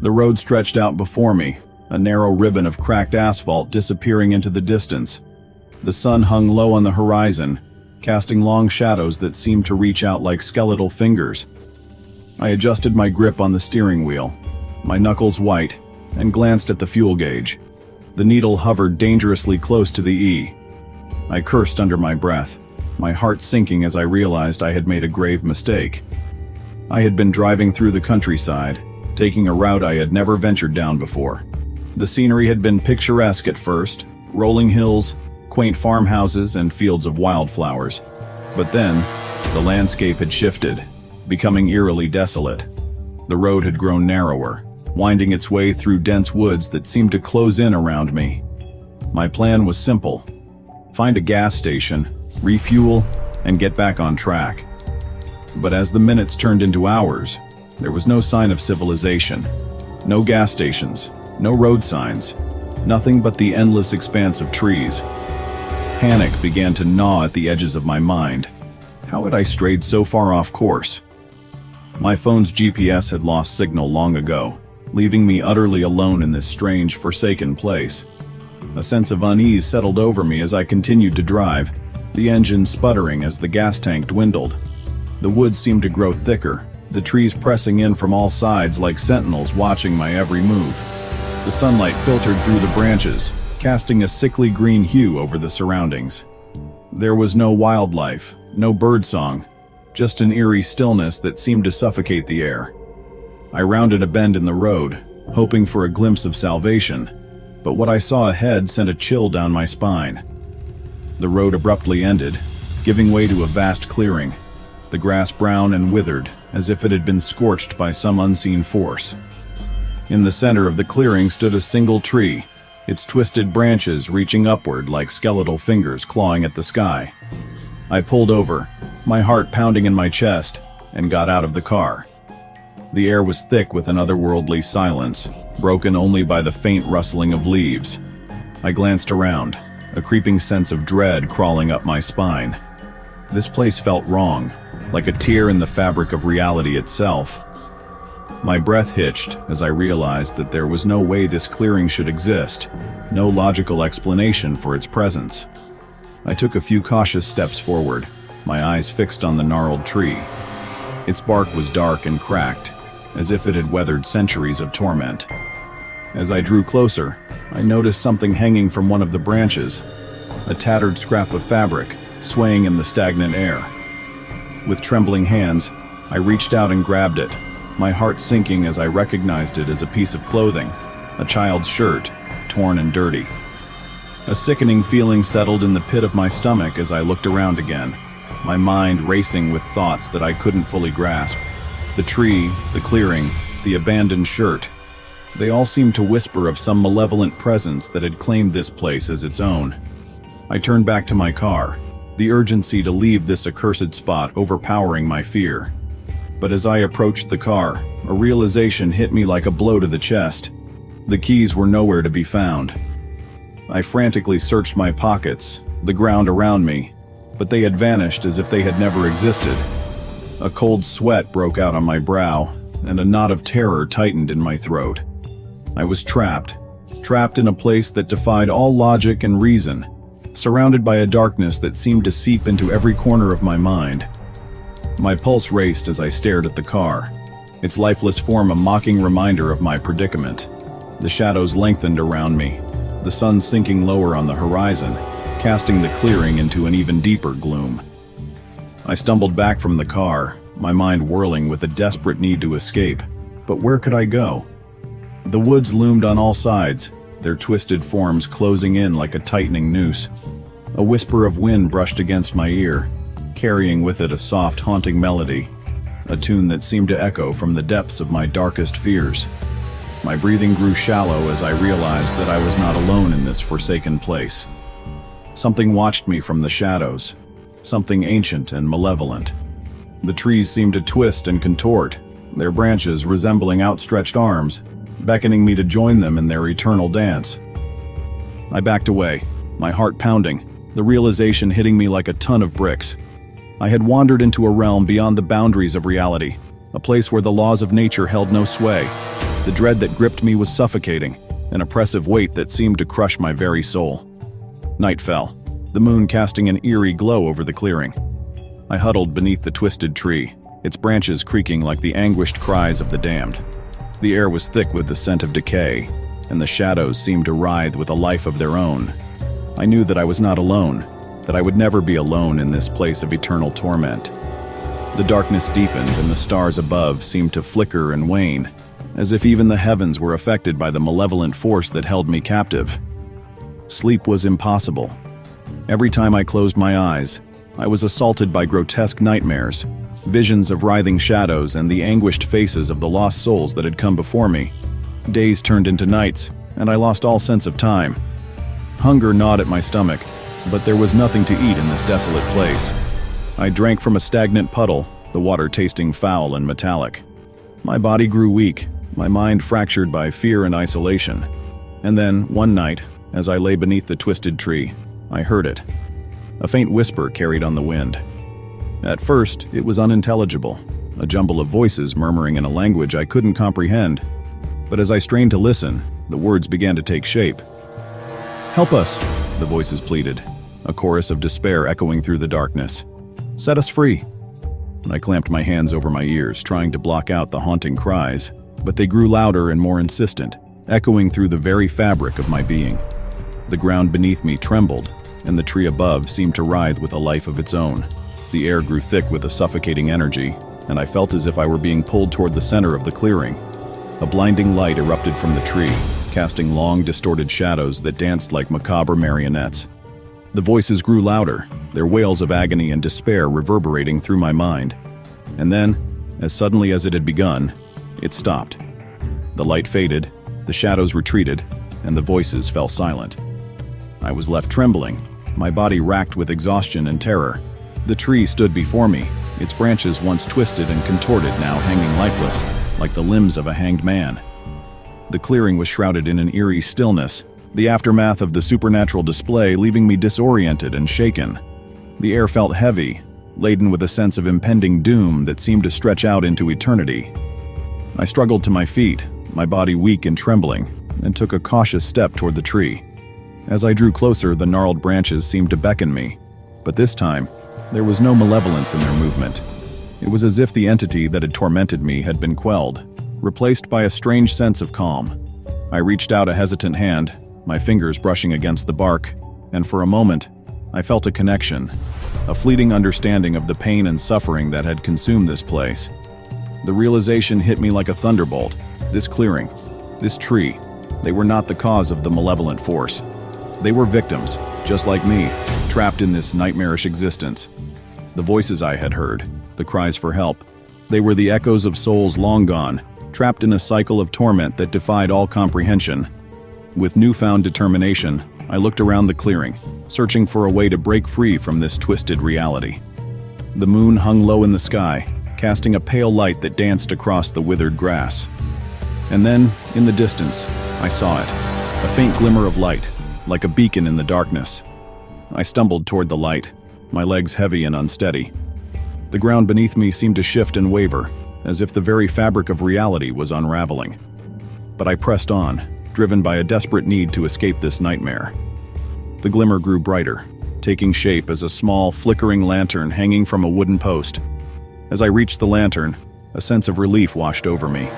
The road stretched out before me, a narrow ribbon of cracked asphalt disappearing into the distance. The sun hung low on the horizon, casting long shadows that seemed to reach out like skeletal fingers. I adjusted my grip on the steering wheel, my knuckles white, and glanced at the fuel gauge. The needle hovered dangerously close to the E. I cursed under my breath, my heart sinking as I realized I had made a grave mistake. I had been driving through the countryside, taking a route I had never ventured down before. The scenery had been picturesque at first, rolling hills, quaint farmhouses, and fields of wildflowers. But then, the landscape had shifted, becoming eerily desolate. The road had grown narrower, winding its way through dense woods that seemed to close in around me. My plan was simple: find a gas station, refuel, and get back on track. But as the minutes turned into hours, there was no sign of civilization. No gas stations, no road signs, nothing but the endless expanse of trees. Panic began to gnaw at the edges of my mind. How had I strayed so far off course? My phone's GPS had lost signal long ago, leaving me utterly alone in this strange, forsaken place. A sense of unease settled over me as I continued to drive, the engine sputtering as the gas tank dwindled. The woods seemed to grow thicker, the trees pressing in from all sides like sentinels watching my every move. The sunlight filtered through the branches, casting a sickly green hue over the surroundings. There was no wildlife, no birdsong, just an eerie stillness that seemed to suffocate the air. I rounded a bend in the road, hoping for a glimpse of salvation, but what I saw ahead sent a chill down my spine. The road abruptly ended, giving way to a vast clearing, the grass brown and withered, as if it had been scorched by some unseen force. In the center of the clearing stood a single tree, its twisted branches reaching upward like skeletal fingers clawing at the sky. I pulled over, my heart pounding in my chest, and got out of the car. The air was thick with an otherworldly silence, broken only by the faint rustling of leaves. I glanced around, a creeping sense of dread crawling up my spine. This place felt wrong, like a tear in the fabric of reality itself. My breath hitched as I realized that there was no way this clearing should exist, no logical explanation for its presence. I took a few cautious steps forward, my eyes fixed on the gnarled tree. Its bark was dark and cracked, as if it had weathered centuries of torment. As I drew closer, I noticed something hanging from one of the branches, a tattered scrap of fabric swaying in the stagnant air. With trembling hands, I reached out and grabbed it, my heart sinking as I recognized it as a piece of clothing, a child's shirt, torn and dirty. A sickening feeling settled in the pit of my stomach as I looked around again, my mind racing with thoughts that I couldn't fully grasp. The tree, the clearing, the abandoned shirt, they all seemed to whisper of some malevolent presence that had claimed this place as its own. I turned back to my car, the urgency to leave this accursed spot overpowering my fear. But as I approached the car, a realization hit me like a blow to the chest. The keys were nowhere to be found. I frantically searched my pockets, the ground around me, but they had vanished as if they had never existed. A cold sweat broke out on my brow, and a knot of terror tightened in my throat. I was trapped in a place that defied all logic and reason, surrounded by a darkness that seemed to seep into every corner of my mind. My pulse raced as I stared at the car, its lifeless form a mocking reminder of my predicament. The shadows lengthened around me, the sun sinking lower on the horizon, casting the clearing into an even deeper gloom. I stumbled back from the car, my mind whirling with a desperate need to escape. But where could I go? The woods loomed on all sides, their twisted forms closing in like a tightening noose. A whisper of wind brushed against my ear, carrying with it a soft, haunting melody, a tune that seemed to echo from the depths of my darkest fears. My breathing grew shallow as I realized that I was not alone in this forsaken place. Something watched me from the shadows, something ancient and malevolent. The trees seemed to twist and contort, their branches resembling outstretched arms, beckoning me to join them in their eternal dance. I backed away, my heart pounding, the realization hitting me like a ton of bricks. I had wandered into a realm beyond the boundaries of reality, a place where the laws of nature held no sway. The dread that gripped me was suffocating, an oppressive weight that seemed to crush my very soul. Night fell, the moon casting an eerie glow over the clearing. I huddled beneath the twisted tree, its branches creaking like the anguished cries of the damned. The air was thick with the scent of decay, and the shadows seemed to writhe with a life of their own. I knew that I was not alone, that I would never be alone in this place of eternal torment. The darkness deepened, and the stars above seemed to flicker and wane, as if even the heavens were affected by the malevolent force that held me captive. Sleep was impossible. Every time I closed my eyes, I was assaulted by grotesque nightmares, visions of writhing shadows and the anguished faces of the lost souls that had come before me. Days turned into nights, and I lost all sense of time. Hunger gnawed at my stomach, but there was nothing to eat in this desolate place. I drank from a stagnant puddle, the water tasting foul and metallic. My body grew weak, my mind fractured by fear and isolation. And then, one night, as I lay beneath the twisted tree, I heard it. A faint whisper carried on the wind. At first, it was unintelligible, a jumble of voices murmuring in a language I couldn't comprehend. But as I strained to listen, the words began to take shape. "Help us," the voices pleaded, a chorus of despair echoing through the darkness. "Set us free." I clamped my hands over my ears, trying to block out the haunting cries, but they grew louder and more insistent, echoing through the very fabric of my being. The ground beneath me trembled, and the tree above seemed to writhe with a life of its own. The air grew thick with a suffocating energy, and I felt as if I were being pulled toward the center of the clearing. A blinding light erupted from the tree, casting long, distorted shadows that danced like macabre marionettes. The voices grew louder, their wails of agony and despair reverberating through my mind. And then, as suddenly as it had begun, it stopped. The light faded, the shadows retreated, and the voices fell silent. I was left trembling, my body racked with exhaustion and terror. The tree stood before me, its branches once twisted and contorted now hanging lifeless, like the limbs of a hanged man. The clearing was shrouded in an eerie stillness, the aftermath of the supernatural display leaving me disoriented and shaken. The air felt heavy, laden with a sense of impending doom that seemed to stretch out into eternity. I struggled to my feet, my body weak and trembling, and took a cautious step toward the tree. As I drew closer, the gnarled branches seemed to beckon me, but this time, there was no malevolence in their movement. It was as if the entity that had tormented me had been quelled, replaced by a strange sense of calm. I reached out a hesitant hand, my fingers brushing against the bark, and for a moment, I felt a connection, a fleeting understanding of the pain and suffering that had consumed this place. The realization hit me like a thunderbolt. This clearing, this tree, they were not the cause of the malevolent force. They were victims, just like me, trapped in this nightmarish existence. The voices I had heard, the cries for help, they were the echoes of souls long gone, trapped in a cycle of torment that defied all comprehension. With newfound determination, I looked around the clearing, searching for a way to break free from this twisted reality. The moon hung low in the sky, casting a pale light that danced across the withered grass. And then, in the distance, I saw it, a faint glimmer of light, like a beacon in the darkness. I stumbled toward the light, my legs heavy and unsteady. The ground beneath me seemed to shift and waver, as if the very fabric of reality was unraveling. But I pressed on, driven by a desperate need to escape this nightmare. The glimmer grew brighter, taking shape as a small, flickering lantern hanging from a wooden post. As I reached the lantern, a sense of relief washed over me.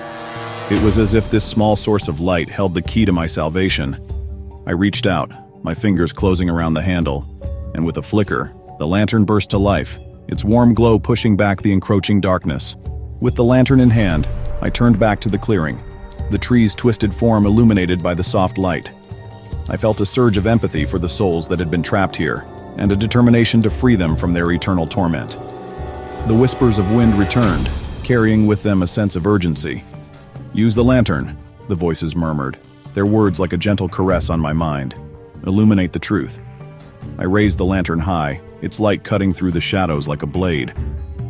It was as if this small source of light held the key to my salvation. I reached out, my fingers closing around the handle, and with a flicker, the lantern burst to life, its warm glow pushing back the encroaching darkness. With the lantern in hand, I turned back to the clearing, the tree's twisted form illuminated by the soft light. I felt a surge of empathy for the souls that had been trapped here, and a determination to free them from their eternal torment. The whispers of wind returned, carrying with them a sense of urgency. "Use the lantern," the voices murmured, their words like a gentle caress on my mind. "Illuminate the truth." I raised the lantern high, its light cutting through the shadows like a blade.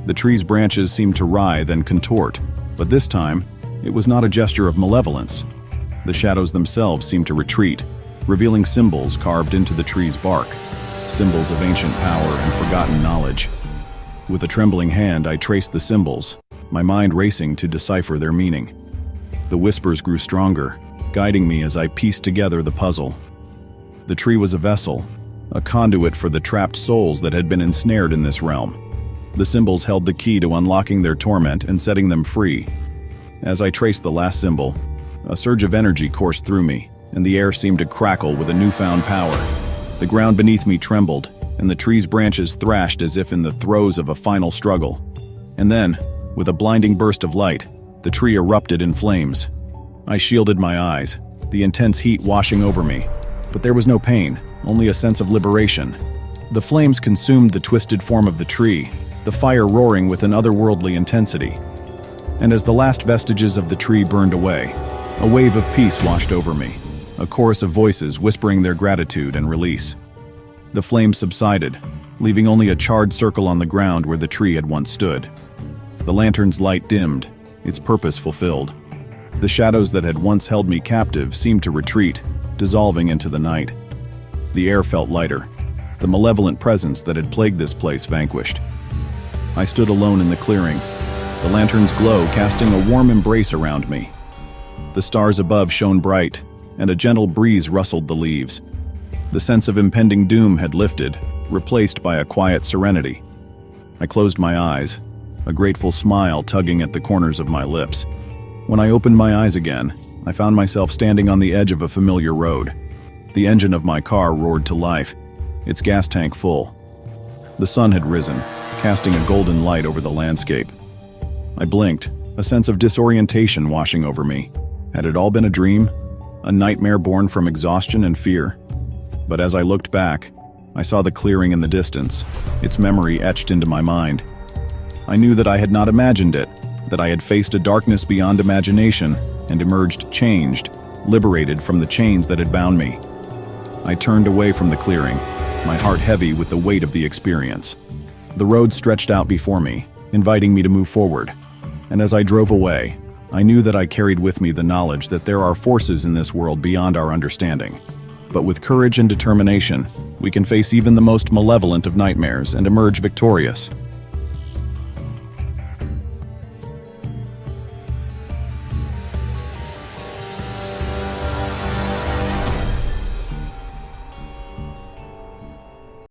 The tree's branches seemed to writhe and contort, but this time, it was not a gesture of malevolence. The shadows themselves seemed to retreat, revealing symbols carved into the tree's bark, symbols of ancient power and forgotten knowledge. With a trembling hand, I traced the symbols, my mind racing to decipher their meaning. The whispers grew stronger, guiding me as I pieced together the puzzle. The tree was a vessel, a conduit for the trapped souls that had been ensnared in this realm. The symbols held the key to unlocking their torment and setting them free. As I traced the last symbol, a surge of energy coursed through me, and the air seemed to crackle with a newfound power. The ground beneath me trembled, and the tree's branches thrashed as if in the throes of a final struggle. And then, with a blinding burst of light, the tree erupted in flames. I shielded my eyes, the intense heat washing over me, but there was no pain, only a sense of liberation. The flames consumed the twisted form of the tree, the fire roaring with an otherworldly intensity. And as the last vestiges of the tree burned away, a wave of peace washed over me, a chorus of voices whispering their gratitude and release. The flames subsided, leaving only a charred circle on the ground where the tree had once stood. The lantern's light dimmed, its purpose fulfilled. The shadows that had once held me captive seemed to retreat, dissolving into the night. The air felt lighter, the malevolent presence that had plagued this place vanquished. I stood alone in the clearing, the lantern's glow casting a warm embrace around me. The stars above shone bright, and a gentle breeze rustled the leaves. The sense of impending doom had lifted, replaced by a quiet serenity. I closed my eyes, a grateful smile tugging at the corners of my lips. When I opened my eyes again, I found myself standing on the edge of a familiar road. The engine of my car roared to life, its gas tank full. The sun had risen, casting a golden light over the landscape. I blinked, a sense of disorientation washing over me. Had it all been a dream? A nightmare born from exhaustion and fear? But as I looked back, I saw the clearing in the distance, its memory etched into my mind. I knew that I had not imagined it, that I had faced a darkness beyond imagination and emerged changed, liberated from the chains that had bound me. I turned away from the clearing, my heart heavy with the weight of the experience. The road stretched out before me, inviting me to move forward. And as I drove away, I knew that I carried with me the knowledge that there are forces in this world beyond our understanding. But with courage and determination, we can face even the most malevolent of nightmares and emerge victorious.